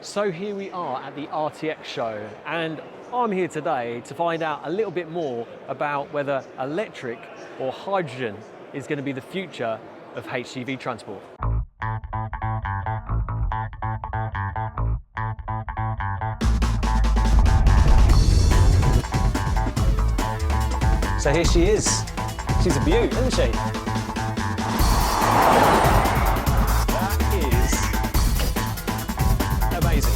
So here we are at the RTX show, and I'm here today to find out a little bit more about whether electric or hydrogen is going to be the future of HGV transport. So here she is. She's a beaut, isn't she? That is amazing.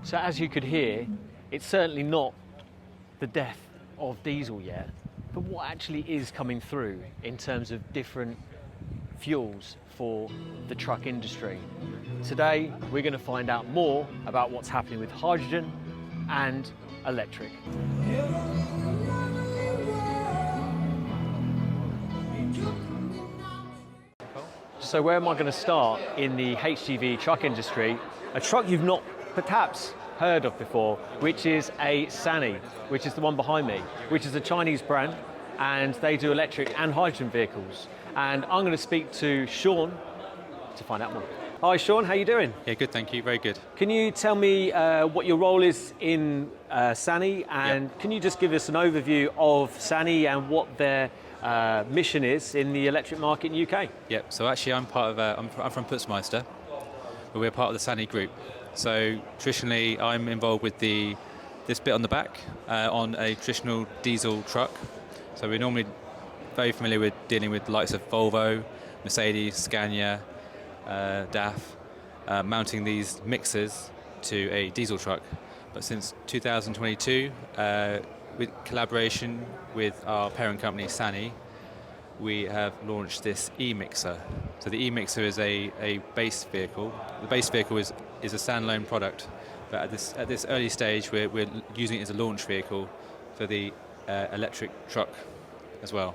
So as you could hear, it's certainly not the death of diesel yet, but what actually is coming through in terms of different fuels for the truck industry. Today, we're going to find out more about what's happening with hydrogen and electric. So where am I going to start in the HGV truck industry? A truck you've not perhaps heard of before, which is a Sany, which is the one behind me, which is a Chinese brand, and they do electric and hydrogen vehicles. And I'm going to speak to Sean to find out more. Hi Sean, how you doing? Yeah, good, thank you, very good. Can you tell me what your role is in Sany, and can you just give us an overview of Sany and what their mission is in the electric market in the UK? Yep, so actually I'm part of, I'm from Putzmeister, but we're part of the Sany group. So traditionally I'm involved with this bit on the back on a traditional diesel truck. So we're normally very familiar with dealing with the likes of Volvo, Mercedes, Scania, DAF, mounting these mixers to a diesel truck. But since 2022, with collaboration with our parent company Sany, we have launched this e-mixer. So the e-mixer is a base vehicle. The base vehicle is a standalone product, but at this early stage we're using it as a launch vehicle for the electric truck as well.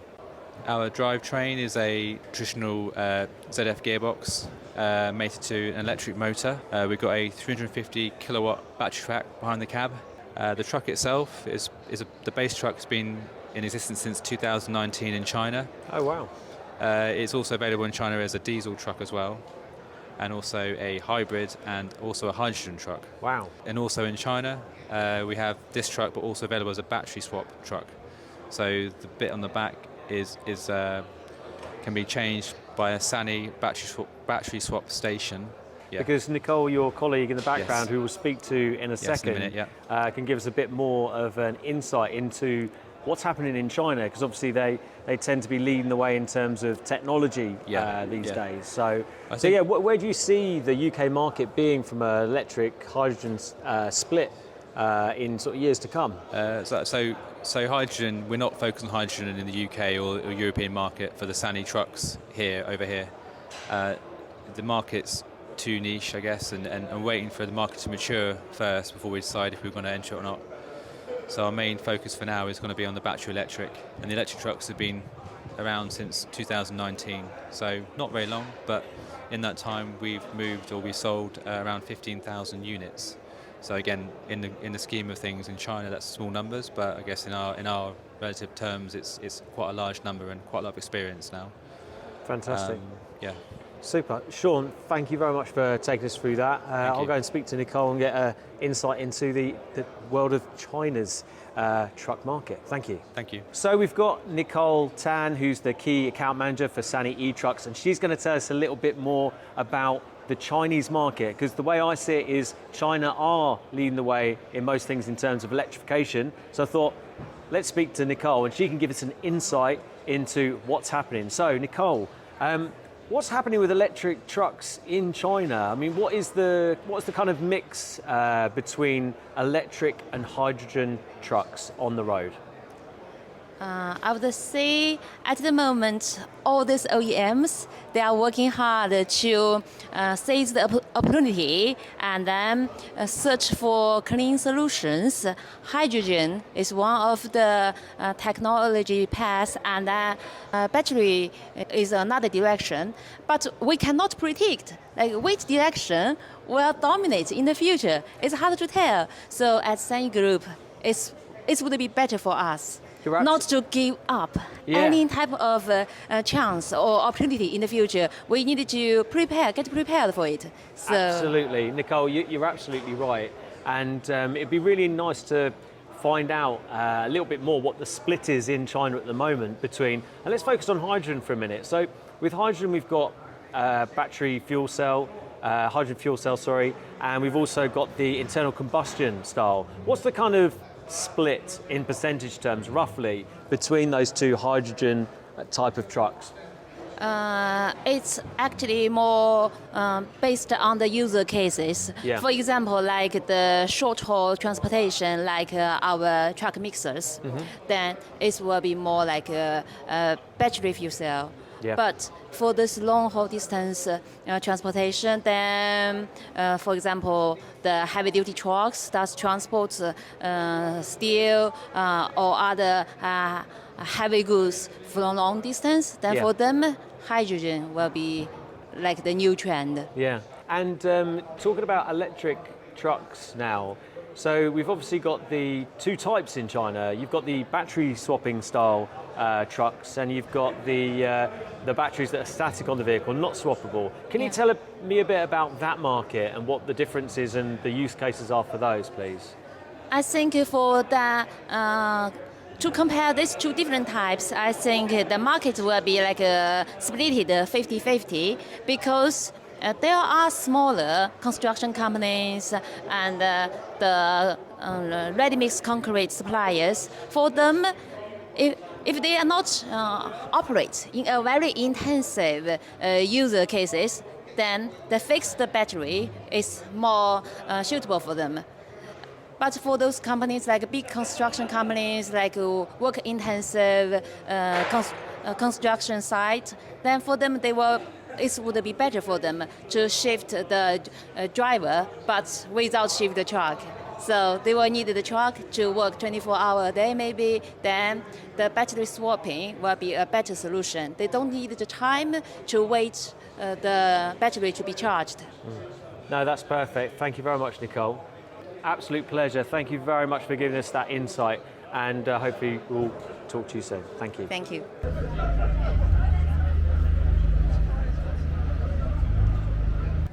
Our drivetrain is a traditional ZF gearbox mated to an electric motor. We've got a 350 kilowatt battery pack behind the cab. The truck itself the base truck has been in existence since 2019 in China. Oh wow. It's also available in China as a diesel truck as well, and also a hybrid and also a hydrogen truck. Wow. And also in China, we have this truck, but also available as a battery swap truck. So the bit on the back can be changed by a Sany battery swap station. Yeah. Because Nicole, your colleague in the background, Yes. who we'll speak to in a second, in a minute, yeah. Can give us a bit more of an insight into what's happening in China, because obviously they tend to be leading the way in terms of technology these days. So where do you see the UK market being from an electric hydrogen split in sort of years to come? So hydrogen, we're not focused on hydrogen in the UK or European market for the Sany trucks over here. The market's too niche, I guess, and waiting for the market to mature first before we decide if we're going to enter it or not. So our main focus for now is going to be on the battery electric, and the electric trucks have been around since 2019, so not very long, but in that time we sold around 15,000 units. So again, in the scheme of things in China, that's small numbers, but I guess in our relative terms, it's quite a large number and quite a lot of experience now. Fantastic. Yeah. Super. Sean, thank you very much for taking us through that. I'll go and speak to Nicole and get an insight into the world of China's truck market. Thank you. Thank you. So we've got Nicole Tan, who's the key account manager for Sany e-trucks, and she's going to tell us a little bit more about the Chinese market, because the way I see it is China are leading the way in most things in terms of electrification. So I thought, let's speak to Nicole and she can give us an insight into what's happening. So Nicole, what's happening with electric trucks in China? I mean, what's the kind of mix between electric and hydrogen trucks on the road? I would say at the moment, all these OEMs, they are working hard to seize the opportunity and then search for clean solutions. Hydrogen is one of the technology paths, and battery is another direction. But we cannot predict which direction will dominate in the future. It's hard to tell. So at Sany Group, it would be better for us not to give up any type of chance or opportunity in the future. We need to get prepared for it. So absolutely, Nicole, you're absolutely right. And it'd be really nice to find out a little bit more what the split is in China at the moment between, and let's focus on hydrogen for a minute. So with hydrogen, we've got battery fuel cell, hydrogen fuel cell, sorry, and we've also got the internal combustion style. What's the kind of split in percentage terms, roughly, between those two hydrogen type of trucks? It's actually more based on the user cases. Yeah. For example, like the short-haul transportation, like our truck mixers, then it will be more like a battery fuel cell. Yeah. But for this long-haul distance transportation, then, for example, the heavy-duty trucks that transport steel or other heavy goods from long distance, then for them, hydrogen will be like the new trend. Yeah, and talking about electric trucks now, so we've obviously got the two types in China. You've got the battery swapping style trucks, and you've got the batteries that are static on the vehicle, not swappable. Can you tell me a bit about that market and what the differences and the use cases are for those, please? I think for the to compare these two different types, I think the market will be like split 50-50 because there are smaller construction companies and the ready-mix concrete suppliers. For them, if they are not operate in a very intensive user cases, then the fixed battery is more suitable for them. But for those companies like big construction companies, like work intensive construction site, then for them it would be better for them to shift the driver, but without shift the truck. So they will need the truck to work 24 hours a day maybe, then the battery swapping will be a better solution. They don't need the time to wait the battery to be charged. No, that's perfect. Thank you very much, Nicole. Absolute pleasure. Thank you very much for giving us that insight, and hopefully we'll talk to you soon. Thank you. Thank you.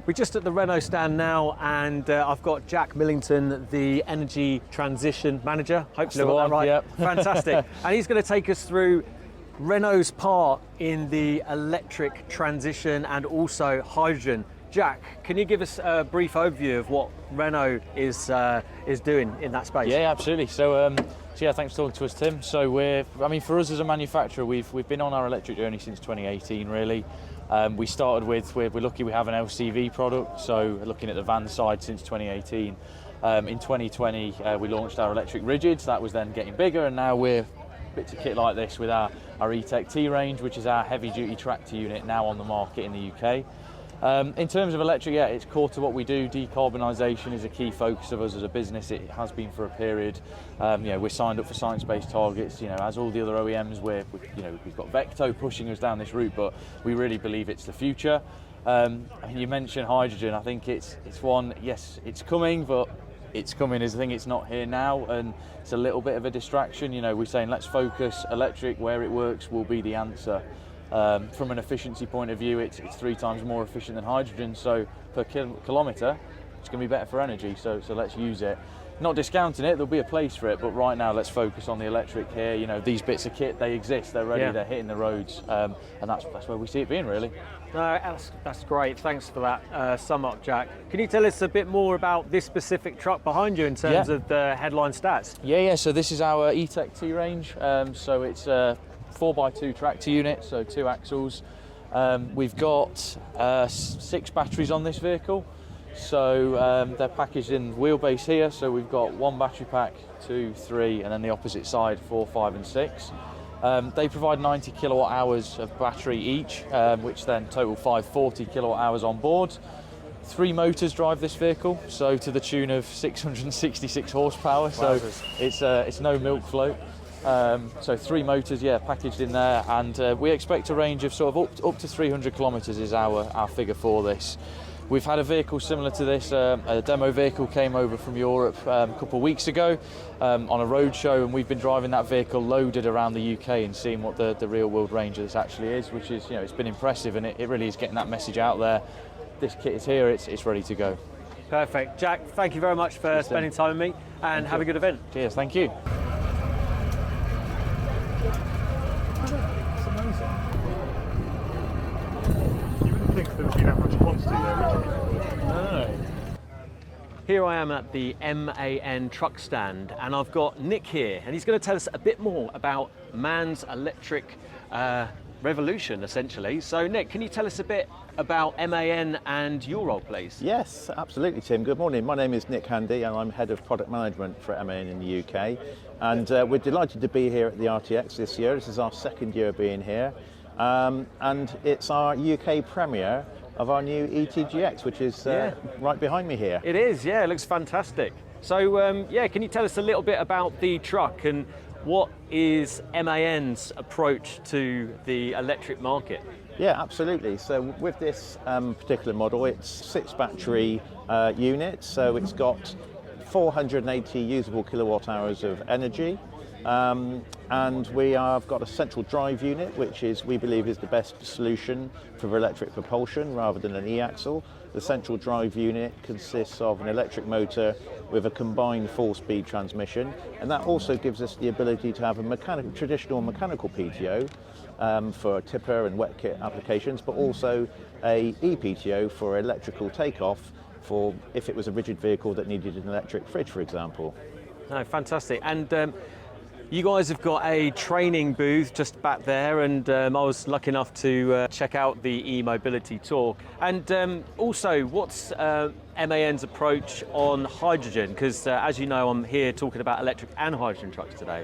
We're just at the Renault stand now, and I've got Jack Millington, the Energy Transition Manager. Hopefully I got that right. Yep. Fantastic. And he's going to take us through Renault's part in the electric transition and also hydrogen. Jack, can you give us a brief overview of what Renault is doing in that space? Yeah, absolutely. So yeah, thanks for talking to us, Tim. So for us as a manufacturer, we've been on our electric journey since 2018, really. We started with, we're lucky we have an LCV product, so looking at the van side since 2018. In 2020, we launched our electric rigids. That was then getting bigger, and now we're bits of kit like this with our E-Tech T range, which is our heavy-duty tractor unit now on the market in the UK. In terms of electric, yeah, it's core to what we do. Decarbonisation is a key focus of us as a business. It has been for a period. We're signed up for science-based targets. As all the other OEMs, we've got Vecto pushing us down this route, but we really believe it's the future. You mentioned hydrogen. I think it's one. Yes, it's coming, but it's coming as a thing. It's not here now, and it's a little bit of a distraction. We're saying let's focus electric where it works will be the answer. From an efficiency point of view, it's 3 times more efficient than hydrogen, so per kilometre it's going to be better for energy, so let's use it. Not discounting it, there'll be a place for it, but right now let's focus on the electric here. These bits of kit, they exist, they're ready, they're hitting the roads, and that's where we see it being, really. No, that's great. Thanks for that sum up, Jack. Can you tell us a bit more about this specific truck behind you in terms of the headline stats? Yeah, so this is our E-Tech T range, so it's 4x2 tractor unit, so 2 axles. We've got 6 batteries on this vehicle, so they're packaged in wheelbase here. So we've got 1 battery pack, 2, 3, and then the opposite side 4, 5 and 6. They provide 90 kilowatt hours of battery each, which then total 540 kilowatt hours on board. 3 motors drive this vehicle, so to the tune of 666 horsepower. So it's no milk float. So 3 motors, packaged in there, and we expect a range of sort of up to 300 kilometres is our figure for this. We've had a vehicle similar to this, a demo vehicle came over from Europe a couple of weeks ago on a road show, and we've been driving that vehicle loaded around the UK and seeing what the real world range of this actually is, which is, it's been impressive, and it really is getting that message out there. This kit is here, it's ready to go. Perfect. Jack, thank you very much for spending time with me, and have a good event. Cheers, thank you. Here I am at the MAN truck stand, and I've got Nick here, and he's going to tell us a bit more about MAN's electric revolution, essentially. So Nick, can you tell us a bit about MAN and your role, please? Yes, absolutely, Tim. Good morning. My name is Nick Handy, and I'm Head of Product Management for MAN in the UK. And we're delighted to be here at the RTX this year. This is our second year being here. And it's our UK premiere of our new ETGX, which is right behind me here. It is, yeah, it looks fantastic. So, can you tell us a little bit about the truck and what is MAN's approach to the electric market? Yeah, absolutely. So with this particular model, it's 6 battery units, so it's got 480 usable kilowatt hours of energy. And we have got a central drive unit, which we believe is the best solution for electric propulsion rather than an e-axle. The central drive unit consists of an electric motor with a combined 4-speed transmission, and that also gives us the ability to have a traditional mechanical PTO for tipper and wet kit applications, but also a ePTO for electrical takeoff for if it was a rigid vehicle that needed an electric fridge, for example. Oh, fantastic. And you guys have got a training booth just back there, and I was lucky enough to check out the e-mobility tour. And also, what's MAN's approach on hydrogen? Because as you know, I'm here talking about electric and hydrogen trucks today.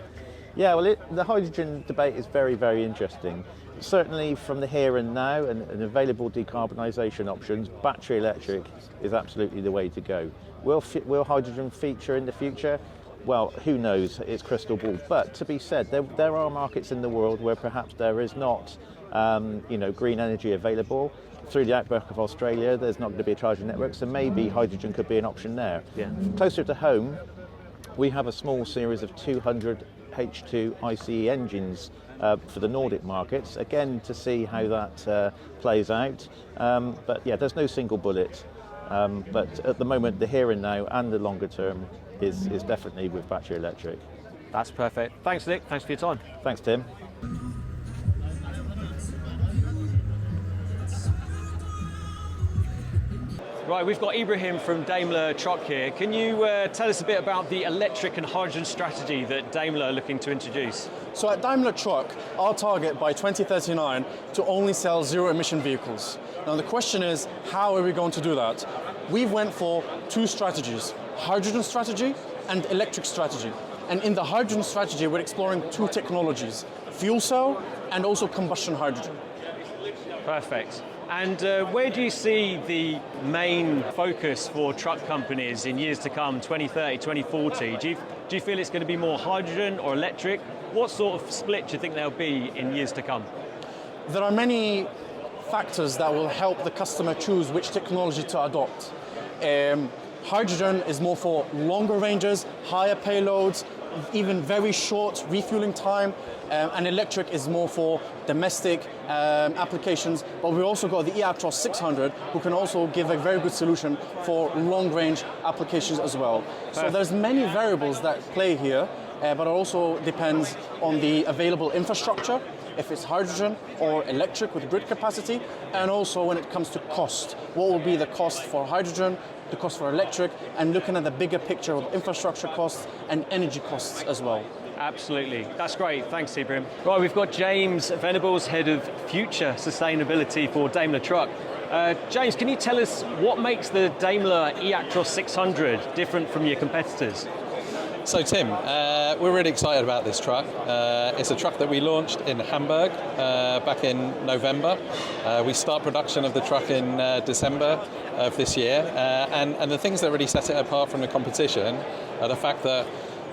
Yeah, well, the hydrogen debate is very, very interesting. Certainly from the here and now and available decarbonisation options, battery electric is absolutely the way to go. Will hydrogen feature in the future? Well, who knows, it's crystal ball. But to be said, there are markets in the world where perhaps there is not green energy available. Through the outback of Australia, there's not going to be a charging network, so maybe hydrogen could be an option there. Yeah. Closer to home, we have a small series of 200 H2 ICE engines for the Nordic markets, again to see how that plays out. But yeah, there's no single bullet. But at the moment, the here and now and the longer term is definitely with battery electric. That's perfect. Thanks, Nick. Thanks for your time. Thanks, Tim. Right, we've got Ibrahim from Daimler Truck here. Can you tell us a bit about the electric and hydrogen strategy that Daimler are looking to introduce? So at Daimler Truck, our target by 2039 to only sell zero-emission vehicles. Now the question is, how are we going to do that? We've went for 2 strategies, hydrogen strategy and electric strategy. And in the hydrogen strategy, we're exploring 2 technologies, fuel cell and also combustion hydrogen. Perfect. And where do you see the main focus for truck companies in years to come, 2030, 2040? Do you feel it's going to be more hydrogen or electric? What sort of split do you think there'll be in years to come? There are many factors that will help the customer choose which technology to adopt. Hydrogen is more for longer ranges, higher payloads, even very short refueling time, and electric is more for domestic applications, but we've also got the e-Actros 600 who can also give a very good solution for long range applications as well. So there's many variables that play here, but it also depends on the available infrastructure, if it's hydrogen or electric with grid capacity, and also when it comes to cost. What will be the cost for hydrogen, the cost for electric, and looking at the bigger picture of infrastructure costs and energy costs as well. Absolutely. That's great. Thanks, Ibrahim. Right, we've got James Venables, Head of Future Sustainability for Daimler Truck. James, can you tell us what makes the Daimler e-Actros 600 different from your competitors? So Tim, we're really excited about this truck. It's a truck that we launched in Hamburg back in November. We start production of the truck in December of this year, and the things that really set it apart from the competition are the fact that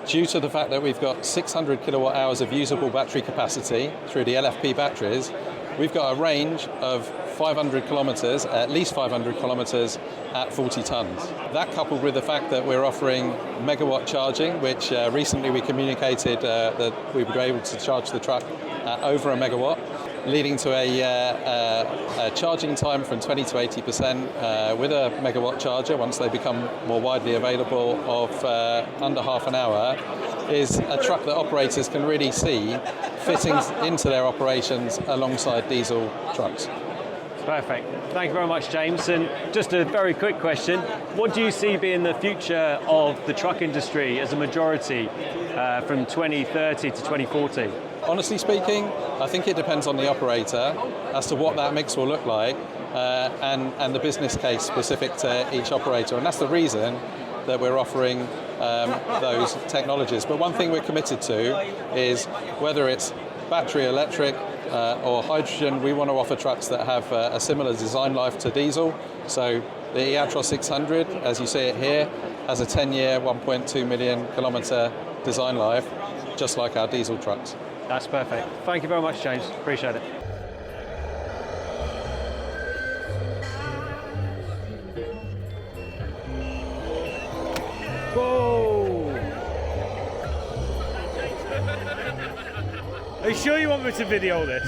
due to the fact that we've got 600 kilowatt hours of usable battery capacity through the LFP batteries, we've got a range of 500 kilometres, at least 500 kilometres at 40 tonnes. That coupled with the fact that we're offering megawatt charging, which recently we communicated that we were able to charge the truck at over a megawatt, leading to a charging time from 20 to 80% with a megawatt charger once they become more widely available of under half an hour, is a truck that operators can really see fitting into their operations alongside diesel trucks. Perfect. Thank you very much, James. And just a very quick question. What do you see being the future of the truck industry as a majority from 2030 to 2040? Honestly speaking, I think it depends on the operator as to what that mix will look like and the business case specific to each operator. And that's the reason that we're offering those technologies. But one thing we're committed to is whether it's battery electric or hydrogen, we want to offer trucks that have a similar design life to diesel. So the e-Actros 600, as you see it here, has a 10-year, 1.2 million kilometre design life, just like our diesel trucks. That's perfect. Thank you very much, James. Appreciate it. Whoa! Are you sure you want me to video this?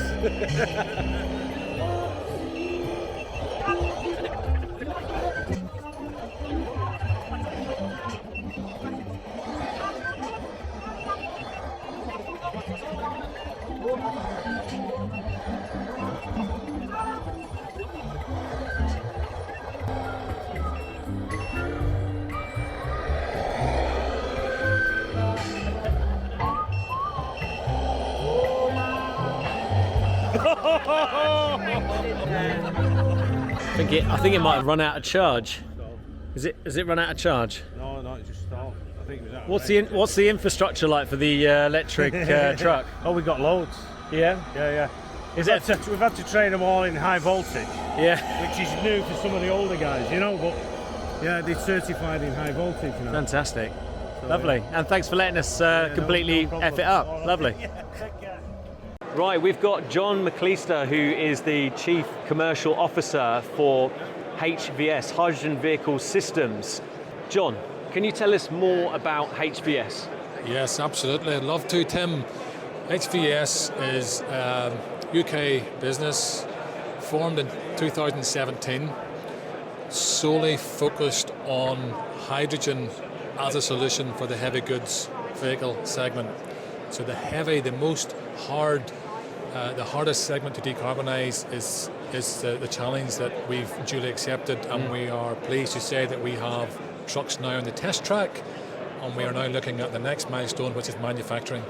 I think it might have run out of charge. Has it run out of charge? No, it just stalled. I think it was out. What's the infrastructure like for the electric truck? Oh, we got loads. Yeah. Yeah. We've had to train them all in high voltage. Yeah. Which is new for some of the older guys, you know. But yeah, they're certified in high voltage. You know. Fantastic. So, Lovely. Yeah. And thanks for letting us completely no F it up. problem. Lovely. Yeah, take care. Right, we've got John McLeister, who is the Chief Commercial Officer for HVS, Hydrogen Vehicle Systems. John, can you tell us more about HVS? Yes, absolutely. I'd love to, Tim. HVS is a UK business formed in 2017, solely focused on hydrogen as a solution for the heavy goods vehicle segment. So the hardest segment to decarbonise is the challenge that we've duly accepted, and we are pleased to say that we have trucks now on the test track, and we are now looking at the next milestone, which is manufacturing.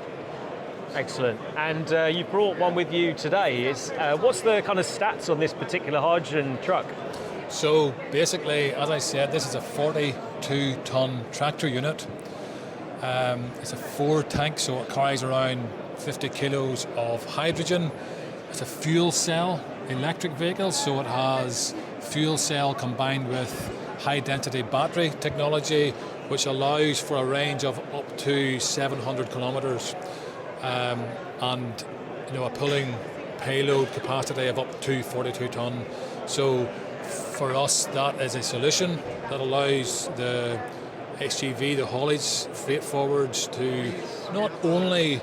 Excellent. And you brought one with you today. What's the kind of stats on this particular hydrogen truck? So basically, as I said, this is a 42-ton tractor unit. It's a 4-tank, so it carries around 50 kilos of hydrogen. It's a fuel cell electric vehicle, so it has fuel cell combined with high-density battery technology, which allows for a range of up to 700 kilometres and a pulling payload capacity of up to 42 tonne. So for us, that is a solution that allows the HGV, the haulage freight forwards, to not only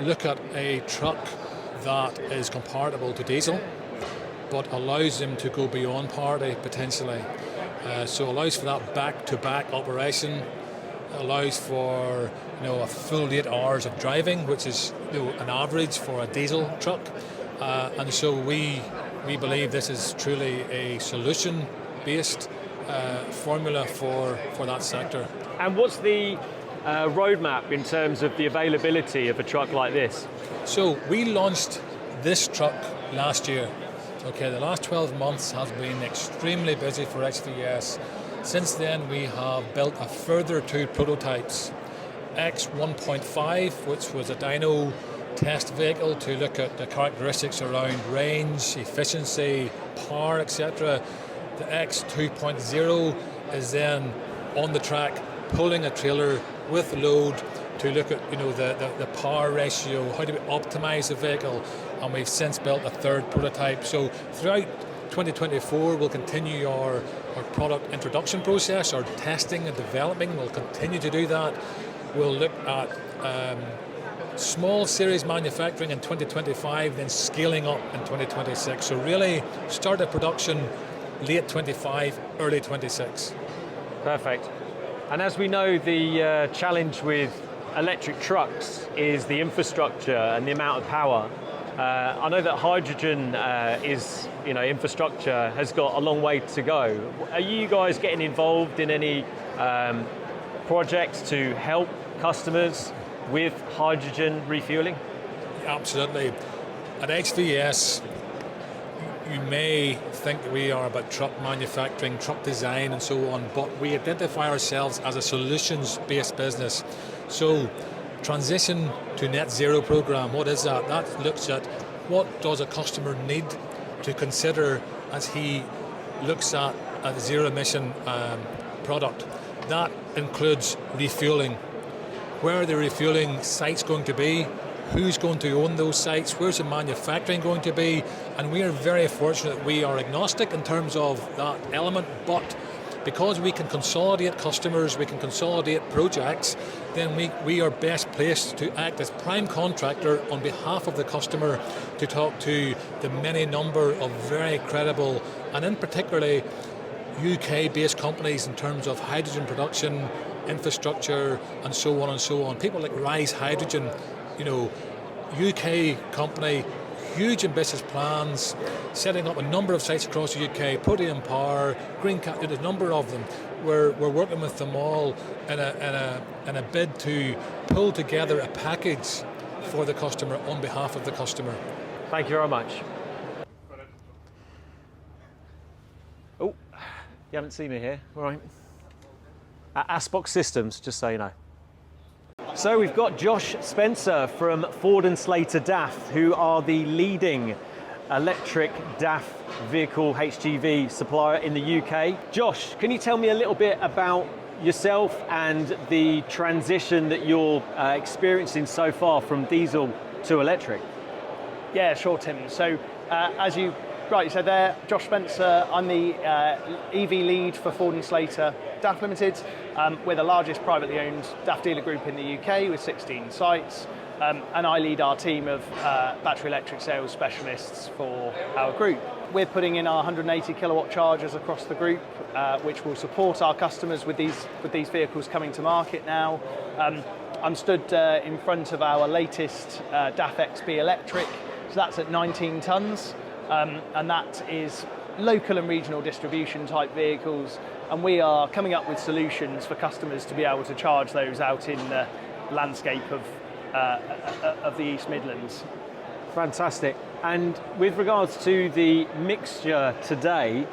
look at a truck that is comparable to diesel, but allows them to go beyond parity potentially. So allows for that back-to-back operation, allows for a full 8 hours of driving, which is an average for a diesel truck. And so we believe this is truly a solution-based formula for that sector. And what's the roadmap in terms of the availability of a truck like this? So we launched this truck last year. Okay, the last 12 months has been extremely busy for HVS. Since then, we have built a further 2 prototypes, X 1.5, which was a dyno test vehicle to look at the characteristics around range, efficiency, power, etc. The X 2.0 is then on the track pulling a trailer with load to look at the power ratio, how do we optimize the vehicle, and we've since built a third prototype. So throughout 2024 we'll continue our product introduction process, our testing and developing. We'll continue to do that. We'll look at small series manufacturing in 2025, then scaling up in 2026. So really start of production late 25, early 26. Perfect. And as we know, the challenge with electric trucks is the infrastructure and the amount of power. I know that hydrogen infrastructure has got a long way to go. Are you guys getting involved in any projects to help customers with hydrogen refueling? Absolutely. At HVS, you may think that we are about truck manufacturing, truck design and so on, but we identify ourselves as a solutions-based business. So transition to net zero program, what is that? That looks at what does a customer need to consider as he looks at a zero emission product. That includes refueling. Where are the refueling sites going to be? Who's going to own those sites? Where's the manufacturing going to be? And we are very fortunate we are agnostic in terms of that element, but because we can consolidate customers, we can consolidate projects, then we are best placed to act as prime contractor on behalf of the customer to talk to the many number of very credible and in particularly UK-based companies in terms of hydrogen production, infrastructure, and so on and so on. People like Rise Hydrogen, UK company, huge ambitious plans, setting up a number of sites across the UK, Podium Power, Green Cap, there's a number of them. We're working with them all in a bid to pull together a package for the customer on behalf of the customer. Thank you very much. Oh, you haven't seen me here, all right. At Asbox Systems, just so you know. So we've got Josh Spencer from Ford and Slater DAF, who are the leading electric DAF vehicle HGV supplier in the UK. Josh, can you tell me a little bit about yourself and the transition that you're experiencing so far from diesel to electric? Yeah, sure, Tim. So as you rightly said there, Josh Spencer, I'm the EV lead for Ford and Slater DAF Limited. We're the largest privately owned DAF dealer group in the UK with 16 sites, and I lead our team of battery electric sales specialists for our group. We're putting in our 180 kilowatt chargers across the group, which will support our customers with these vehicles coming to market now. I'm stood in front of our latest DAF XB electric, so that's at 19 tonnes, and that is local and regional distribution type vehicles, and we are coming up with solutions for customers to be able to charge those out in the landscape of the East Midlands. Fantastic. And with regards to the mixture today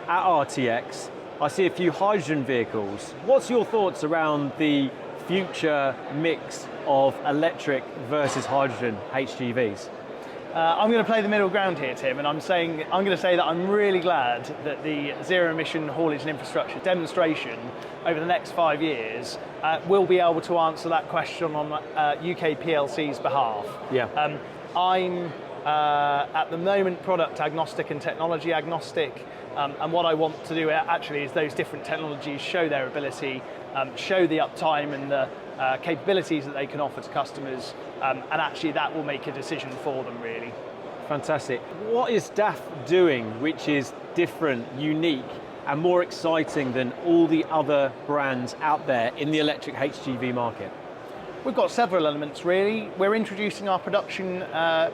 at RTX, I see a few hydrogen vehicles. What's your thoughts around the future mix of electric versus hydrogen HGVs? I'm going to play the middle ground here, Tim, and I'm going to say that I'm really glad that the zero emission haulage and infrastructure demonstration over the next 5 years will be able to answer that question on UK PLC's behalf. Yeah. I'm at the moment product agnostic and technology agnostic, and what I want to do actually is those different technologies show their ability, show the uptime and the capabilities that they can offer to customers, and actually that will make a decision for them, really. Fantastic. What is DAF doing which is different, unique, and more exciting than all the other brands out there in the electric HGV market? We've got several elements, really. We're introducing our production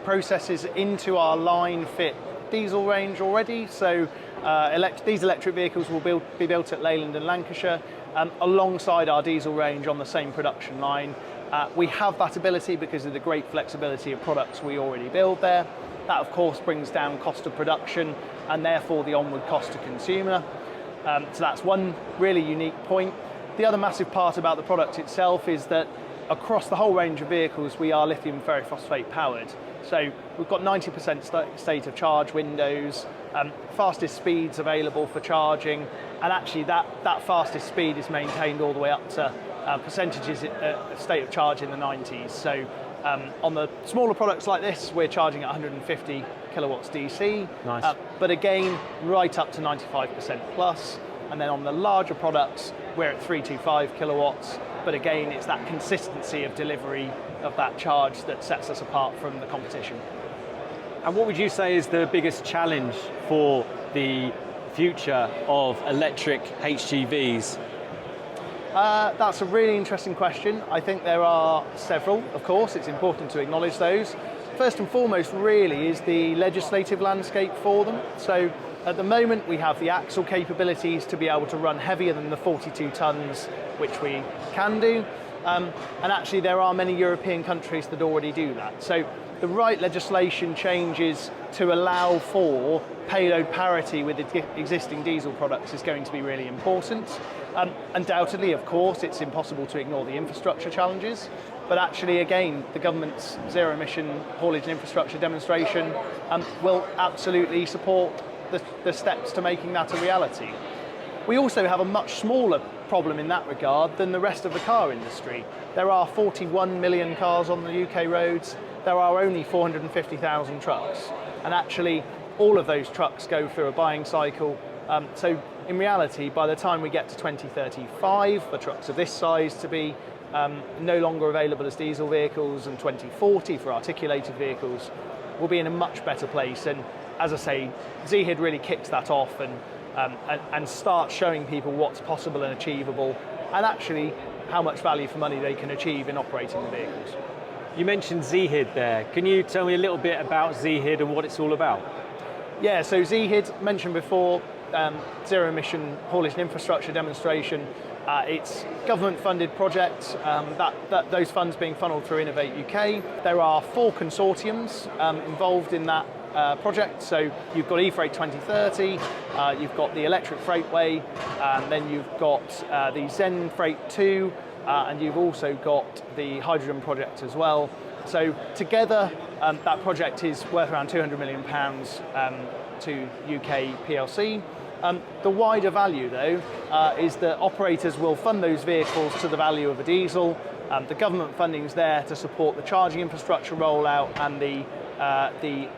processes into our line fit diesel range already, so these electric vehicles will be built at Leyland and Lancashire, alongside our diesel range on the same production line. We have that ability because of the great flexibility of products we already build there. That of course brings down cost of production and therefore the onward cost to consumer. So that's one really unique point. The other massive part about the product itself is that across the whole range of vehicles, we are lithium ferrophosphate powered. So we've got 90% state of charge windows, fastest speeds available for charging, and actually that fastest speed is maintained all the way up to percentages state of charge in the 90s. So on the smaller products like this, we're charging at 150 kilowatts DC, Nice. but again, right up to 95% plus. And then on the larger products, we're at 325 kilowatts, but again, it's that consistency of delivery of that charge that sets us apart from the competition. And what would you say is the biggest challenge for the future of electric HGVs? That's a really interesting question. I think there are several, of course, it's important to acknowledge those. First and foremost, really, is the legislative landscape for them. So at the moment, we have the axle capabilities to be able to run heavier than the 42 tons, which we can do. And actually, there are many European countries that already do that. So the right legislation changes to allow for payload parity with existing diesel products is going to be really important. Undoubtedly, of course, it's impossible to ignore the infrastructure challenges, but actually, again, the government's zero-emission haulage and infrastructure demonstration will absolutely support the steps to making that a reality. We also have a much smaller problem in that regard than the rest of the car industry. There are 41 million cars on the UK roads. There are only 450,000 trucks. And actually, all of those trucks go through a buying cycle. So in reality, by the time we get to 2035, for trucks of this size to be no longer available as diesel vehicles, and 2040 for articulated vehicles, we'll be in a much better place. And as I say, ZEHID really kicks that off and starts showing people what's possible and achievable, and actually how much value for money they can achieve in operating the vehicles. You mentioned ZEHID there. Can you tell me a little bit about ZEHID and what it's all about? Yeah, so ZEHID, mentioned before, zero emission haulage and infrastructure demonstration. It's government-funded project, those funds being funneled through Innovate UK. There are 4 consortiums involved in that project. So you've got eFreight 2030, you've got the Electric Freightway, and then you've got the Zen Freight 2, and you've also got the hydrogen project as well. So together, that project is worth around £200 million to UK PLC. The wider value, though, is that operators will fund those vehicles to the value of a diesel. The government funding is there to support the charging infrastructure rollout and the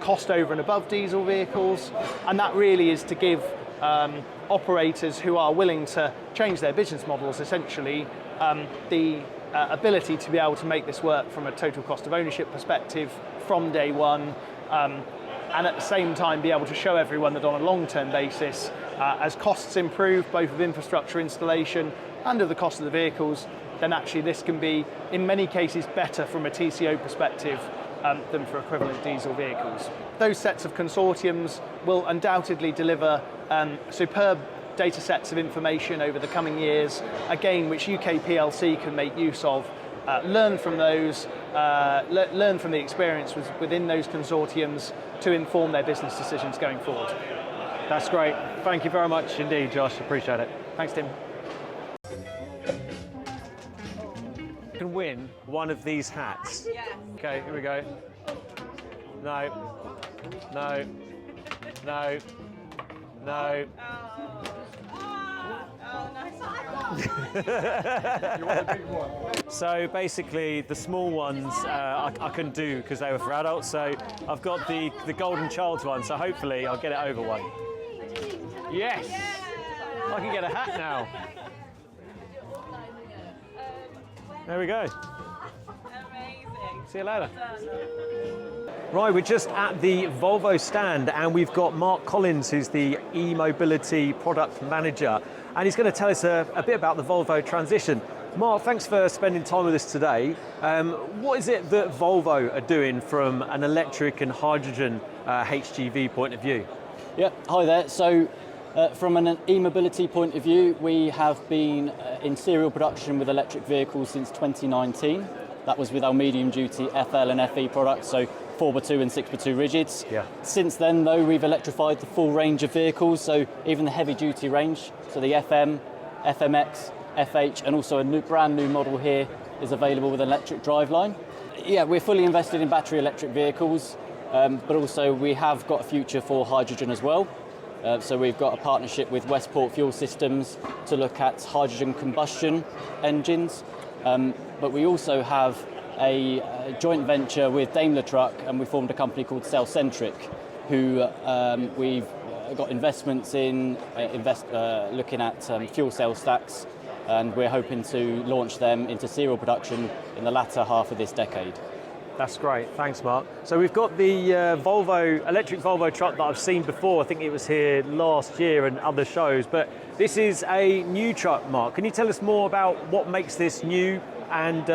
cost over and above diesel vehicles, and that really is to give operators who are willing to change their business models, essentially, the ability to be able to make this work from a total cost of ownership perspective from day one, and at the same time be able to show everyone that on a long-term basis, as costs improve, both of infrastructure installation and of the cost of the vehicles, then actually this can be, in many cases, better from a TCO perspective than for equivalent diesel vehicles. Those sets of consortiums will undoubtedly deliver superb data sets of information over the coming years, again, which UK PLC can make use of, learn from those, learn from the experience within those consortiums to inform their business decisions going forward. That's great. Thank you very much indeed, Josh. Appreciate it. Thanks, Tim. You can win one of these hats. Yeah. Okay, here we go. No. No. No. No. So basically, the small ones I couldn't do because they were for adults. So I've got the golden child's one. So hopefully I'll get it over one. Yes, I can get a hat now. There we go. Amazing. See you later. Right, we're just at the Volvo stand and we've got Mark Collins, who's the e-mobility product manager, and he's going to tell us a bit about the Volvo transition. Mark, thanks for spending time with us today. What is it that Volvo are doing from an electric and hydrogen HGV point of view? Yeah, hi there. So from an e-mobility point of view, we have been in serial production with electric vehicles since 2019. That was with our medium-duty FL and FE products, so 4x2 and 6x2 rigids. Yeah. Since then, though, we've electrified the full range of vehicles, so even the heavy-duty range, so the FM, FMX, FH, and also a brand new model here is available with an electric driveline. Yeah, we're fully invested in battery electric vehicles, but also we have got a future for hydrogen as well. So we've got a partnership with Westport Fuel Systems to look at hydrogen combustion engines, but we also have a joint venture with Daimler Truck, and we formed a company called Cell-Centric, who we've got investments in, looking at fuel cell stacks, and we're hoping to launch them into serial production in the latter half of this decade. That's great, thanks Mark. So we've got the electric Volvo truck that I've seen before. I think it was here last year and other shows, but this is a new truck, Mark. Can you tell us more about what makes this new? And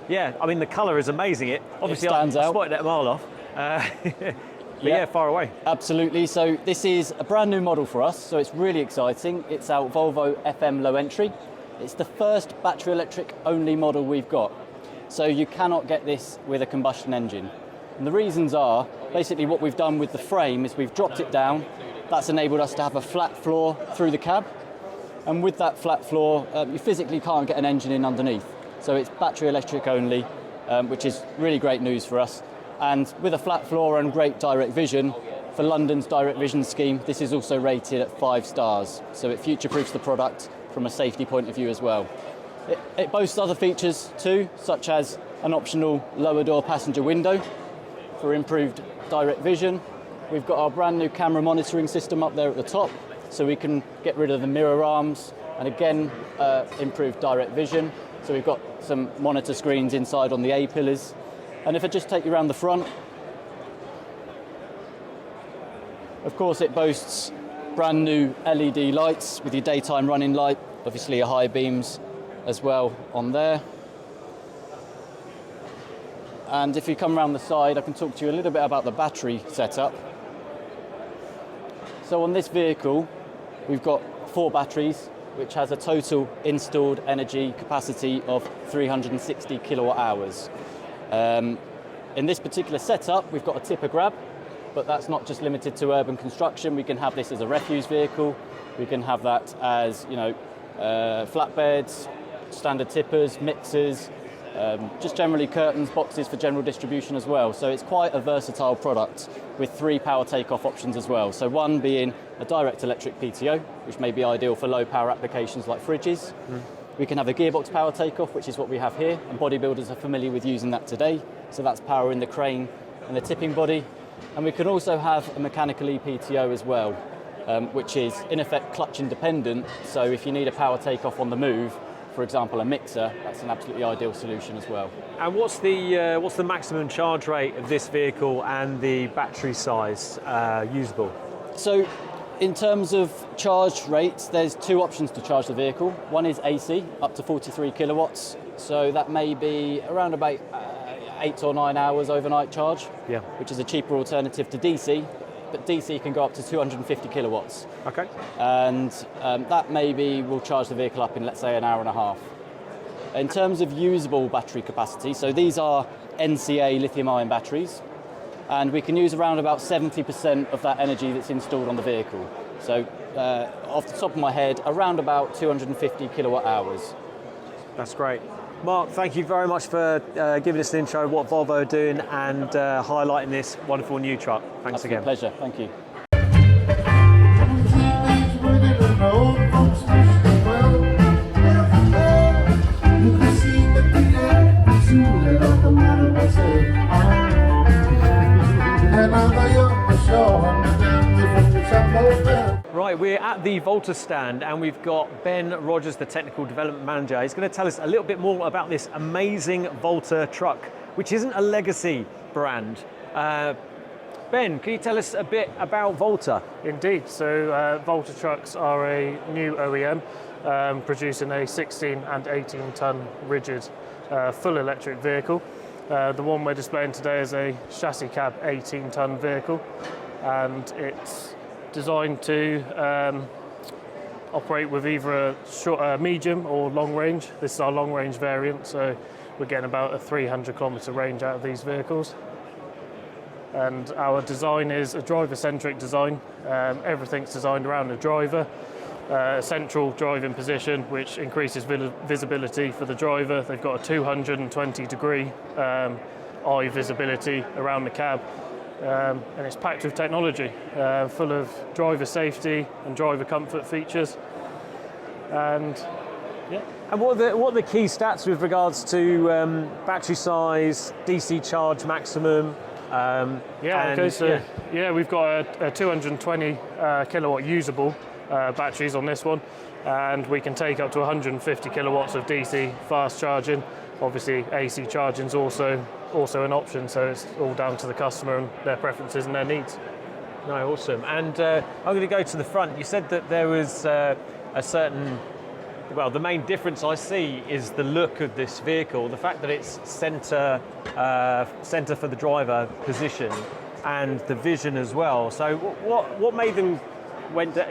yeah, I mean the colour is amazing. It obviously I spotted it a mile off. But yeah, far away. Absolutely. So this is a brand new model for us, so it's really exciting. It's our Volvo FM low entry. It's the first battery electric only model we've got. So you cannot get this with a combustion engine. And the reasons are, basically what we've done with the frame is we've dropped it down. That's enabled us to have a flat floor through the cab. And with that flat floor, you physically can't get an engine in underneath. So it's battery electric only, which is really great news for us. And with a flat floor and great direct vision, for London's direct vision scheme, this is also rated at 5 stars. So it future-proofs the product from a safety point of view as well. It boasts other features too, such as an optional lower door passenger window for improved direct vision. We've got our brand new camera monitoring system up there at the top, so we can get rid of the mirror arms and again, improve direct vision. So we've got some monitor screens inside on the A-pillars. And if I just take you around the front, of course it boasts brand new LED lights with your daytime running light, obviously your high beams as well on there. And if you come around the side, I can talk to you a little bit about the battery setup. So on this vehicle, we've got 4 batteries, which has a total installed energy capacity of 360 kilowatt hours. In this particular setup, we've got a tipper grab, but that's not just limited to urban construction. We can have this as a refuse vehicle. We can have that as, flatbeds, standard tippers, mixers, just generally curtains, boxes for general distribution as well. So it's quite a versatile product with 3 power takeoff options as well. So one being a direct electric PTO, which may be ideal for low power applications like fridges. We can have a gearbox power takeoff, which is what we have here, and bodybuilders are familiar with using that today. So that's powering the crane and the tipping body. And we can also have a mechanical EPTO as well, which is in effect clutch independent. So if you need a power takeoff on the move, for example, a mixer, that's an absolutely ideal solution as well. And what's the maximum charge rate of this vehicle and the battery size usable? So in terms of charge rates, there's 2 options to charge the vehicle. One is AC, up to 43 kilowatts. So that may be around about 8 or 9 hours overnight charge, which is a cheaper alternative to DC. But DC can go up to 250 kilowatts. Okay. And that maybe will charge the vehicle up in, let's say, an hour and a half. In terms of usable battery capacity, so these are NCA lithium-ion batteries, and we can use around about 70% of that energy that's installed on the vehicle. So off the top of my head, around about 250 kilowatt hours. That's great. Mark, thank you very much for giving us an intro of what Volvo are doing and highlighting this wonderful new truck. Thanks again. Pleasure, thank you. Right, we're at the Volta stand and we've got Ben Rogers, the Technical Development Manager. He's going to tell us a little bit more about this amazing Volta truck, which isn't a legacy brand. Ben, can you tell us a bit about Volta? Indeed, so Volta trucks are a new OEM producing a 16 and 18 ton rigid full electric vehicle. The one we're displaying today is a chassis cab 18 ton vehicle, and it's designed to operate with either a medium or long range. This is our long range variant, so we're getting about a 300 kilometre range out of these vehicles. And our design is a driver-centric design. Everything's designed around the driver. central driving position, which increases visibility for the driver. They've got a 220-degree eye visibility around the cab, and it's packed with technology, full of driver safety and driver comfort features. And yeah. And what are the key stats with regards to battery size, DC charge maximum? We've got a 220 kilowatt usable batteries on this one, and we can take up to 150 kilowatts of DC fast charging. Obviously, AC charging is also an option, so it's all down to the customer and their preferences and their needs. No, awesome. And I'm going to go to the front. You said that there was a certain... Well, the main difference I see is the look of this vehicle, the fact that it's centre for the driver position, and the vision as well. So what made them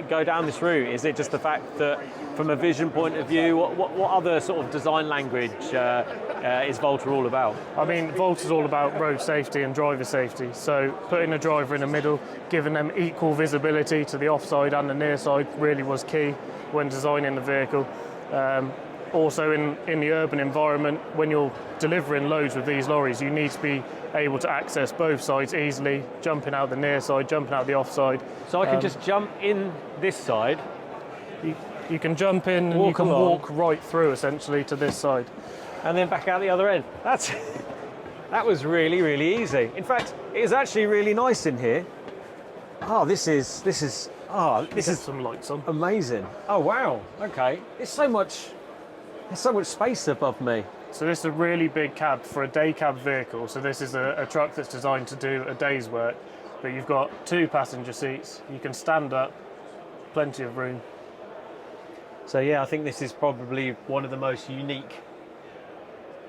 go down this route? Is it just the fact that, from a vision point of view, what other sort of design language is Volta all about? I mean, Volta's all about road safety and driver safety. So putting the driver in the middle, giving them equal visibility to the offside and the near side really was key when designing the vehicle. Also in the urban environment, when you're delivering loads with these lorries, you need to be able to access both sides easily, jumping out the near side, jumping out the offside. So I can just jump in this side? You can jump in and you can walk right through essentially to this side. And then back out the other end. That was really, really easy. In fact, it is actually really nice in here. This is some lights on. Amazing. Oh wow. Okay. There's so much space above me. So this is a really big cab for a day cab vehicle. So this is a truck that's designed to do a day's work. But you've got 2 passenger seats. You can stand up. Plenty of room. So yeah, I think this is probably one of the most unique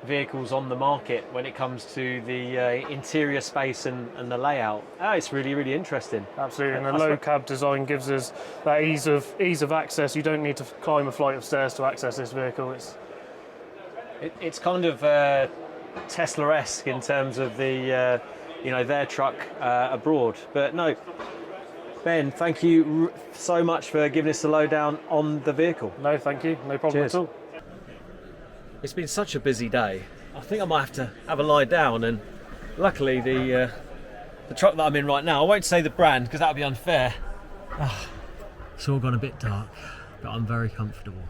vehicles on the market when it comes to the interior space and the layout. It's really, really interesting. Absolutely, and the low cab design gives us that ease of access. You don't need to climb a flight of stairs to access this vehicle. It's kind of Tesla-esque in terms of the their truck abroad. But no, Ben, thank you so much for giving us the lowdown on the vehicle. No, thank you. No problem at all. It's been such a busy day. I think I might have to have a lie down, and luckily the truck that I'm in right now, I won't say the brand because that would be unfair. It's all gone a bit dark, but I'm very comfortable.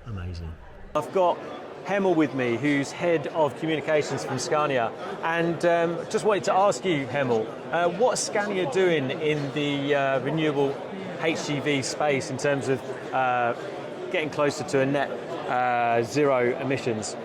Amazing. I've got Hemel with me, who's head of communications from Scania, and just wanted to ask you, Hemel, what's Scania doing in the renewable HGV space in terms of getting closer to a net zero emissions?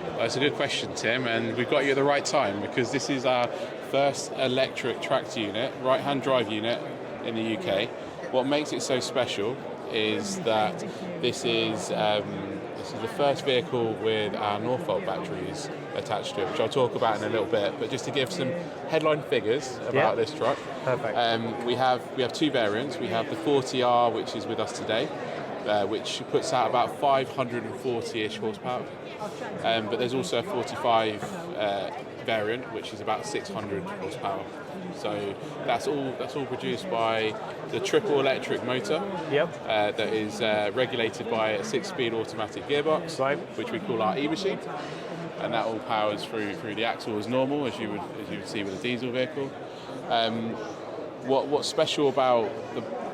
Well, that's a good question, Tim, and we've got you at the right time because this is our first electric tractor unit, right-hand drive unit in the UK. What makes it so special is that this is the first vehicle with our Norfolk batteries attached to it, which I'll talk about in a little bit. But just to give some headline figures about this truck, perfect. We have 2 variants. We have the 40R, which is with us today, which puts out about 540-ish horsepower. But there's also a 45 variant, which is about 600 horsepower. So that's all produced by the triple electric motor. That is regulated by a 6-speed automatic gearbox, which we call our E-machine, and that all powers through the axle as normal, as you would see with a diesel vehicle. What's special about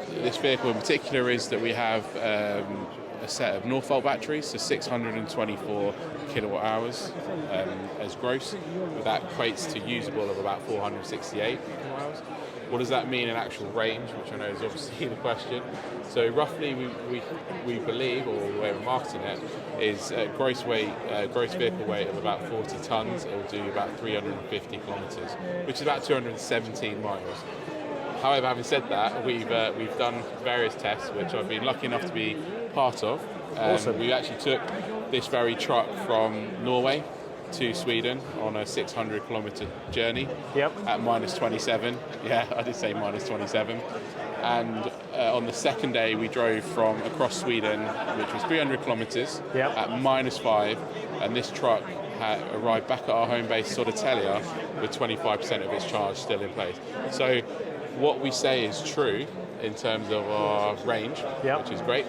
this vehicle in particular is that we have a set of Norfolk batteries, so 624 kilowatt hours as gross. That equates to usable of about 468 kilowatt hours. What does that mean in actual range, which I know is obviously the question. So roughly we believe, or the way we're marketing it, is gross vehicle weight of about 40 tonnes. It will do about 350 kilometres, which is about 217 miles. However, having said that, we've done various tests, which I've been lucky enough to be part of. Awesome. We actually took this very truck from Norway to Sweden on a 600 kilometre journey at minus 27. Yeah, I did say minus 27. And on the second day, we drove from across Sweden, which was 300 kilometres at minus 5. And this truck had arrived back at our home base, Södertälje, with 25% of its charge still in place. So what we say is true in terms of our range, which is great.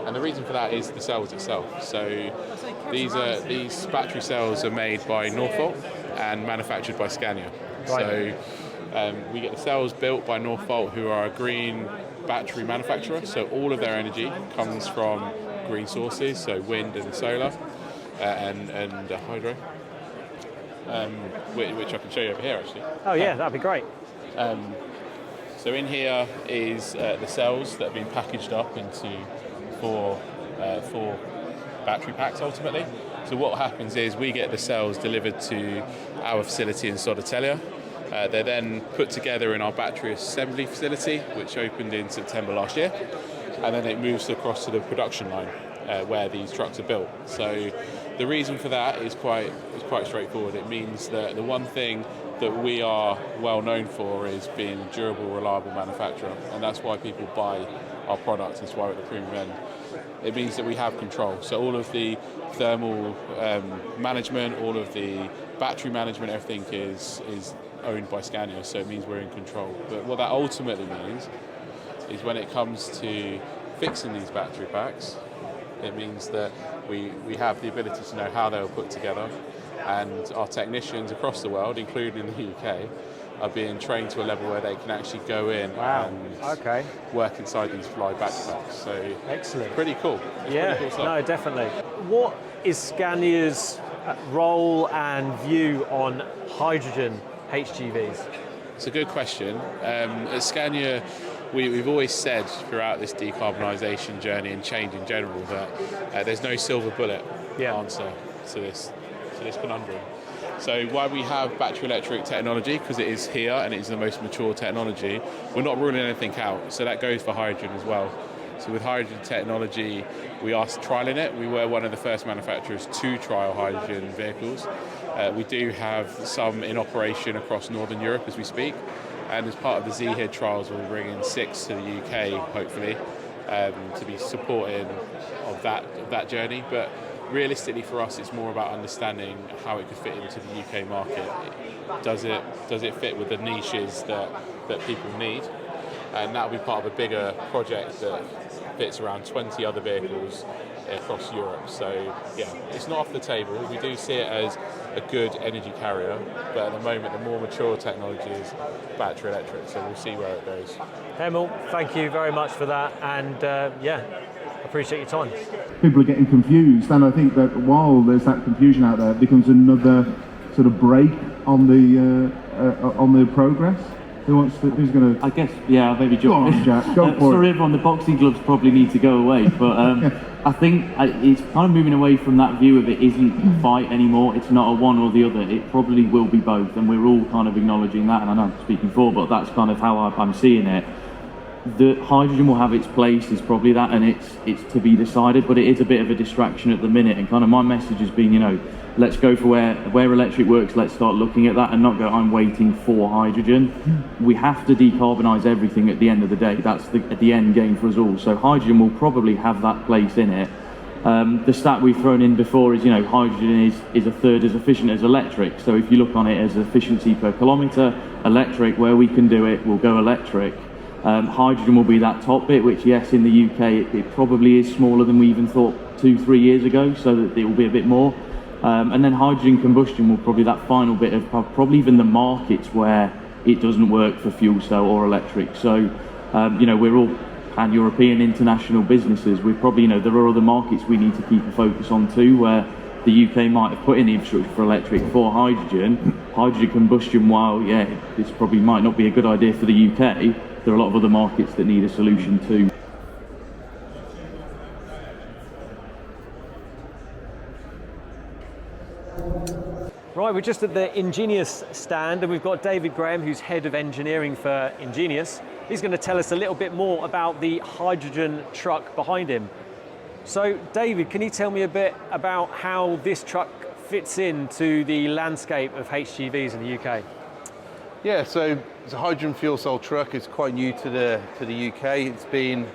And the reason for that is the cells itself. So these battery cells are made by Northvolt and manufactured by Scania. Right. So we get the cells built by Northvolt, who are a green battery manufacturer. So all of their energy comes from green sources, so wind and solar and hydro, which I can show you over here actually. Oh yeah, that'd be great. So in here is the cells that have been packaged up into four battery packs ultimately. So what happens is we get the cells delivered to our facility in Södertälje. They're then put together in our battery assembly facility, which opened in September last year, and then it moves across to the production line where these trucks are built. So the reason for that is quite straightforward. It means that the one thing that we are well known for is being a durable, reliable manufacturer, and that's why people buy our products. That's why we're at the premium end. It means that we have control. So all of the thermal management, all of the battery management, everything is owned by Scania, so it means we're in control. But what that ultimately means is when it comes to fixing these battery packs, it means that we have the ability to know how they were put together, and our technicians across the world, including in the UK, are being trained to a level where they can actually go in and work inside these fly battery packs. So excellent. Pretty cool. Yeah, pretty cool stuff. No, definitely. What is Scania's role and view on hydrogen HGVs? It's a good question. At Scania, we've always said throughout this decarbonisation journey and change in general that there's no silver bullet answer to this conundrum. So while we have battery electric technology, because it is here and it is the most mature technology, we're not ruling anything out. So that goes for hydrogen as well. So with hydrogen technology, we are trialling it. We were one of the first manufacturers to trial hydrogen vehicles. We do have some in operation across Northern Europe as we speak. And as part of the ZED trials, we'll bring in 6 to the UK, hopefully, to be supporting of that journey. But realistically for us, it's more about understanding how it could fit into the UK market. Does it fit with the niches that people need? And that'll be part of a bigger project that fits around 20 other vehicles across Europe. So yeah, it's not off the table. We do see it as a good energy carrier, but at the moment the more mature technology is battery electric, so we'll see where it goes. Emil, thank you very much for that, and appreciate your time. People are getting confused, and I think that while there's that confusion out there, it becomes another sort of break on the progress. Who's going to? I guess, maybe Go on, Jack, go for for it. everyone, the boxing gloves probably need to go away, but I think it's kind of moving away from that view of it isn't a fight anymore. It's not a one or the other. It probably will be both, and we're all kind of acknowledging that, and I know I'm speaking for, but that's kind of how I'm seeing it. The hydrogen will have its place, is probably that, and it's to be decided, but it is a bit of a distraction at the minute, and kind of my message has been, let's go for where electric works, let's start looking at that and not go, I'm waiting for hydrogen. We have to decarbonise everything at the end of the day. That's the end game for us all. So hydrogen will probably have that place in it. The stat we've thrown in before is, hydrogen is a third as efficient as electric. So if you look on it as efficiency per kilometre, electric, where we can do it, we'll go electric. Hydrogen will be that top bit, which yes, in the UK, it probably is smaller than we even thought 2-3 years ago, so that it will be a bit more. And then hydrogen combustion will probably that final bit of probably even the markets where it doesn't work for fuel cell or electric. So, we're all pan-European international businesses. We're probably, there are other markets we need to keep a focus on too, where the UK might have put in the infrastructure for electric for hydrogen. Hydrogen combustion, while, this probably might not be a good idea for the UK, there are a lot of other markets that need a solution too. Right, we're just at the Ingenus stand, and we've got David Graham, who's head of engineering for Ingenus. He's going to tell us a little bit more about the hydrogen truck behind him. So, David, can you tell me a bit about how this truck fits into the landscape of HGVs in the UK? Yeah, so it's a hydrogen fuel cell truck. It's quite new to the UK. It's been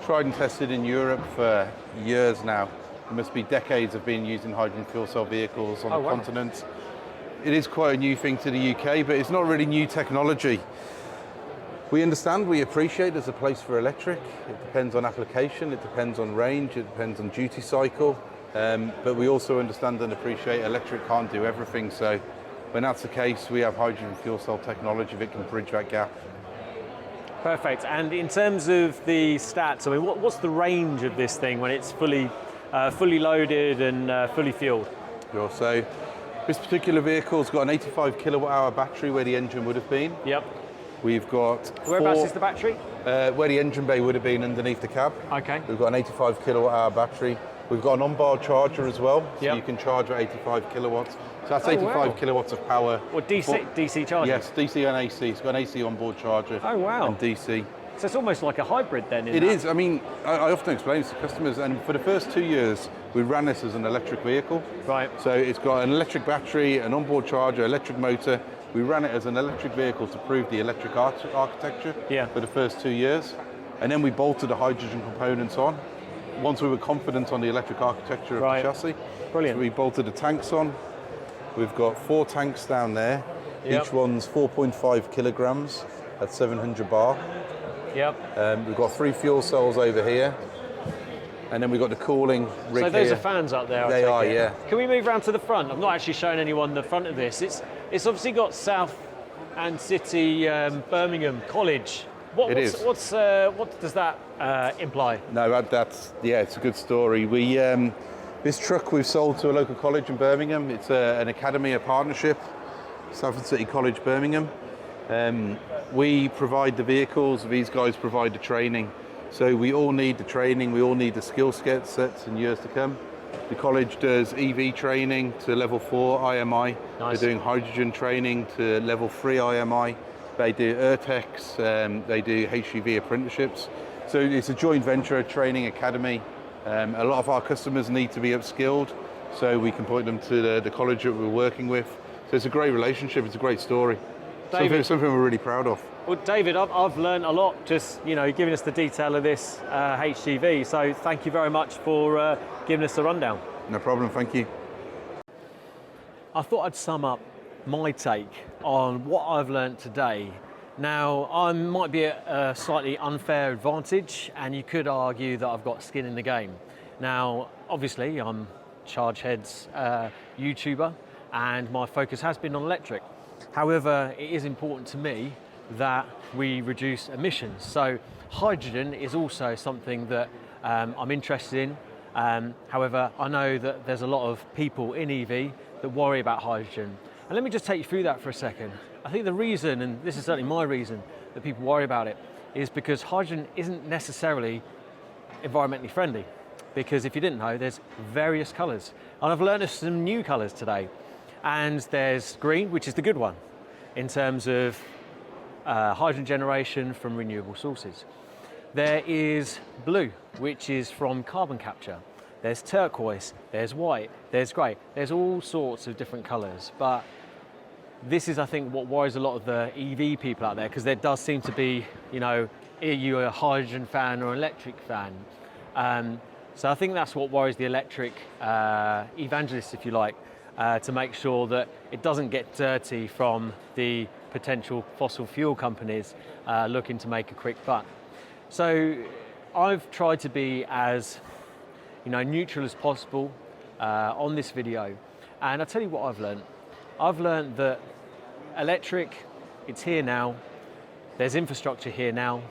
tried and tested in Europe for years now. It must be decades of being used in hydrogen fuel cell vehicles on the continent. It is quite a new thing to the UK, but it's not really new technology. We understand, we appreciate there's a place for electric. It depends on application, it depends on range, it depends on duty cycle. But we also understand and appreciate electric can't do everything. So when that's the case, we have hydrogen fuel cell technology that can bridge that gap. Perfect. And in terms of the stats, I mean, what's the range of this thing when it's fully loaded and fully fueled? Sure. So this particular vehicle's got an 85 kilowatt hour battery where the engine would have been. Yep. We've got Whereabouts is the battery? Where the engine bay would have been underneath the cab. Okay. We've got an 85 kilowatt hour battery. We've got an onboard charger as well, so you can charge at 85 kilowatts. So that's 85 kilowatts of power. Or DC charging? Yes, DC and AC. It's got an AC onboard charger. Oh wow. And DC. So it's almost like a hybrid then, It is. I mean, I often explain this to customers, and for the first 2 years, we ran this as an electric vehicle. Right. So it's got an electric battery, an onboard charger, electric motor. We ran it as an electric vehicle to prove the electric architecture for the first 2 years. And then we bolted the hydrogen components on. Once we were confident on the electric architecture of the chassis. Brilliant. So we bolted the tanks on. We've got 4 tanks down there. Yep. Each one's 4.5 kilograms at 700 bar. Yep. We've got 3 fuel cells over here. And then we've got the cooling rig So those here. are fans up there, They are, yeah. Can we move round to the front? I've not actually shown anyone the front of this. It's obviously got South and City Birmingham College. What does that imply? No, that's it's a good story. We this truck we've sold to a local college in Birmingham. It's an academy, a partnership, South and City College, Birmingham. We provide the vehicles. These guys provide the training. So we all need the training. We all need the skill sets in years to come. The college does EV training to level 4 IMI. Nice. They're doing hydrogen training to level 3 IMI. They do ERTEX, they do HGV apprenticeships. So it's a joint venture, a training academy. A lot of our customers need to be upskilled, so we can point them to the college that we're working with. So it's a great relationship, it's a great story. Something we're really proud of. Well, David, I've learned a lot just giving us the detail of this HGV. So thank you very much for giving us the rundown. No problem, thank you. I thought I'd sum up my take on what I've learned today. Now, I might be at a slightly unfair advantage, and you could argue that I've got skin in the game. Now, obviously, I'm Chargeheads YouTuber, and my focus has been on electric. However, it is important to me that we reduce emissions. So hydrogen is also something that I'm interested in. However, I know that there's a lot of people in EV that worry about hydrogen. And let me just take you through that for a second. I think the reason, and this is certainly my reason, that people worry about it is because hydrogen isn't necessarily environmentally friendly. Because if you didn't know, there's various colours. And I've learned of some new colours today. And there's green, which is the good one, in terms of hydrogen generation from renewable sources. There is blue, which is from carbon capture. There's turquoise, there's white, there's grey. There's all sorts of different colours. But this is, I think, what worries a lot of the EV people out there, because there does seem to be, are you a hydrogen fan or an electric fan? So I think that's what worries the electric evangelists, if you like, to make sure that it doesn't get dirty from the potential fossil fuel companies looking to make a quick buck. So I've tried to be as neutral as possible on this video. And I'll tell you what I've learned. I've learned that electric, it's here now. There's infrastructure here now.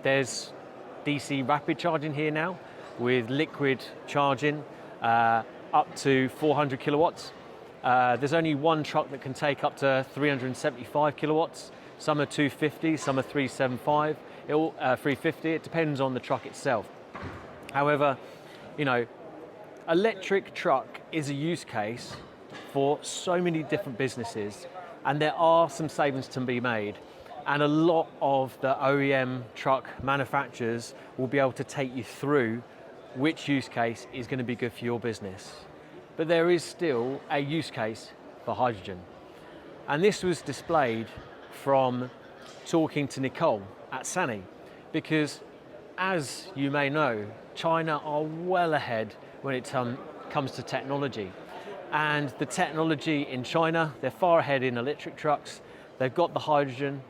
There's DC rapid charging here now with liquid charging up to 400 kilowatts. There's only one truck that can take up to 375 kilowatts. Some are 250, some are 375, 350. It depends on the truck itself. However, electric truck is a use case for so many different businesses, and there are some savings to be made. And a lot of the OEM truck manufacturers will be able to take you through which use case is going to be good for your business. But there is still a use case for hydrogen. And this was displayed from talking to Nicole at Sany, because as you may know, China are well ahead when it comes to technology. And the technology in China, they're far ahead in electric trucks. They've got the hydrogen,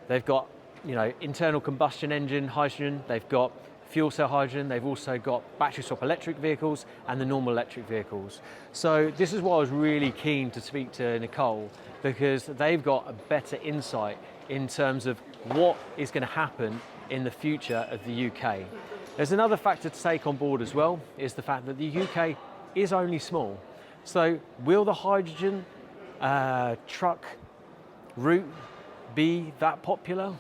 they've got internal combustion engine hydrogen, they've got fuel cell hydrogen, they've also got battery swap electric vehicles and the normal electric vehicles. So this is why I was really keen to speak to Nicole, because they've got a better insight in terms of what is going to happen in the future of the UK. There's another factor to take on board as well, is the fact that the UK is only small. So will the hydrogen truck route be that popular?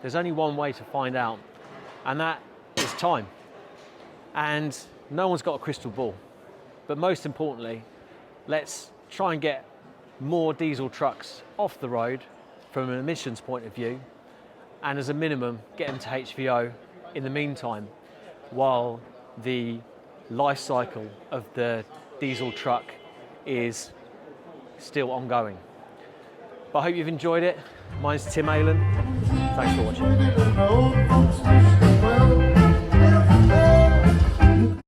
There's only one way to find out, and that is time. And no one's got a crystal ball. But most importantly, let's try and get more diesel trucks off the road from an emissions point of view, and as a minimum, get them to HVO in the meantime, while the life cycle of the diesel truck is still ongoing. But I hope you've enjoyed it. Mine's Tim Aylan. Thanks for watching.